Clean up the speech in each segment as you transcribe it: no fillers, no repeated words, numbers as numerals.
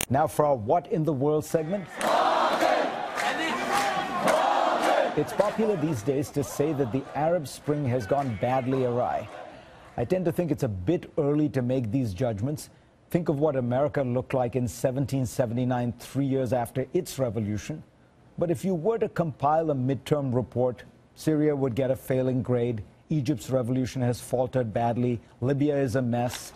Now for our What in the World segment. It's popular these days to say that the Arab Spring has gone badly awry. I tend to think it's a bit early to make these judgments. Think of what America looked like in 1779, 3 years after its revolution. But if you were to compile a midterm report, Syria would get a failing grade, Egypt's revolution has faltered badly, Libya is a mess.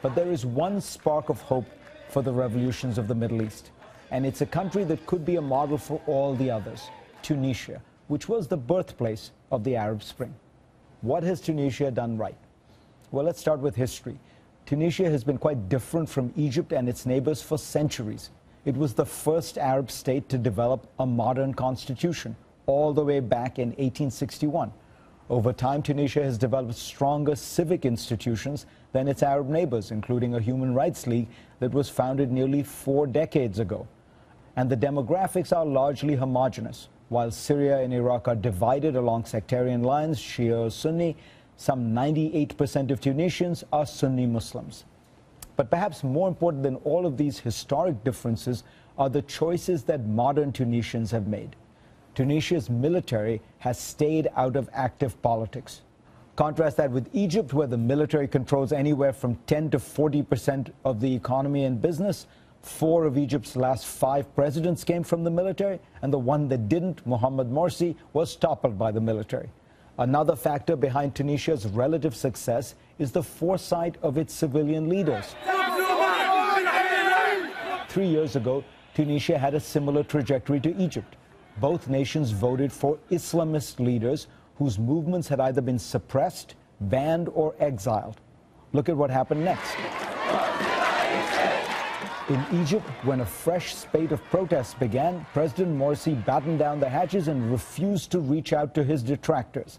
But there is one spark of hope for the revolutions of the Middle East. And it's a country that could be a model for all the others, Tunisia, which was the birthplace of the Arab Spring. What has Tunisia done right? Well, let's start with history. Tunisia has been quite different from Egypt and its neighbors for centuries. It was the first Arab state to develop a modern constitution, all the way back in 1861. Over time, Tunisia has developed stronger civic institutions than its Arab neighbors, including a human rights league that was founded nearly 4 decades ago. And the demographics are largely homogenous. While Syria and Iraq are divided along sectarian lines, Shia or Sunni, some 98% of Tunisians are Sunni Muslims. But perhaps more important than all of these historic differences are the choices that modern Tunisians have made. Tunisia's military has stayed out of active politics. Contrast that with Egypt, where the military controls anywhere from 10 to 40% of the economy and business. 4 of Egypt's last 5 presidents came from the military, and the one that didn't, Mohamed Morsi, was toppled by the military. Another factor behind Tunisia's relative success is the foresight of its civilian leaders. 3 years ago, Tunisia had a similar trajectory to Egypt. Both nations voted for Islamist leaders whose movements had either been suppressed, banned, or exiled. Look at what happened next. In Egypt, when a fresh spate of protests began, President Morsi battened down the hatches and refused to reach out to his detractors.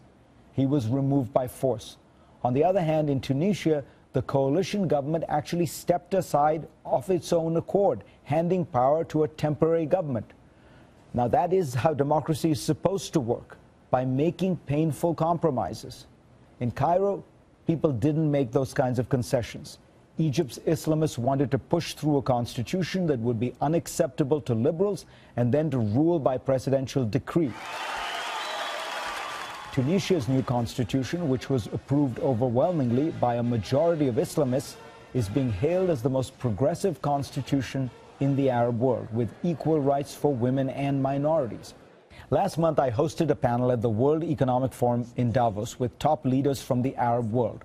He was removed by force. On the other hand, in Tunisia, the coalition government actually stepped aside of its own accord, handing power to a temporary government. Now, that is how democracy is supposed to work, by making painful compromises. In Cairo, people didn't make those kinds of concessions. Egypt's Islamists wanted to push through a constitution that would be unacceptable to liberals and then to rule by presidential decree. Tunisia's new constitution, which was approved overwhelmingly by a majority of Islamists, is being hailed as the most progressive constitution in the Arab world, with equal rights for women and minorities. Last month, I hosted a panel at the World Economic Forum in Davos with top leaders from the Arab world.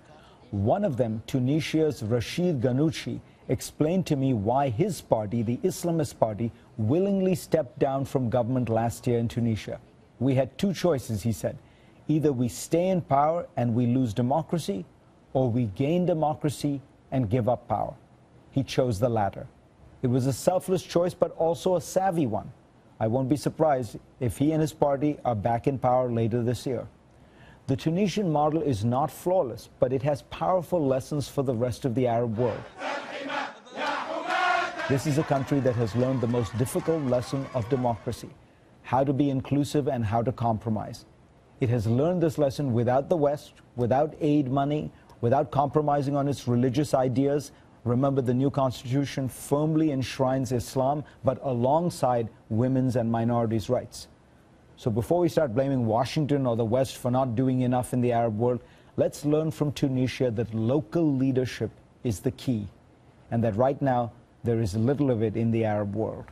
One of them, Tunisia's Rashid Ghannouchi, explained to me why his party, the Islamist Party, willingly stepped down from government last year in Tunisia. We had 2 choices, he said. Either we stay in power and we lose democracy, or we gain democracy and give up power. He chose the latter. It was a selfless choice, but also a savvy one. I won't be surprised if he and his party are back in power later this year. The Tunisian model is not flawless, but it has powerful lessons for the rest of the Arab world. This is a country that has learned the most difficult lesson of democracy, how to be inclusive and how to compromise. It has learned this lesson without the West, without aid money, without compromising on its religious ideas. Remember, the new constitution firmly enshrines Islam, but alongside women's and minorities' rights. So before we start blaming Washington or the West for not doing enough in the Arab world, let's learn from Tunisia that local leadership is the key, and that right now there is little of it in the Arab world.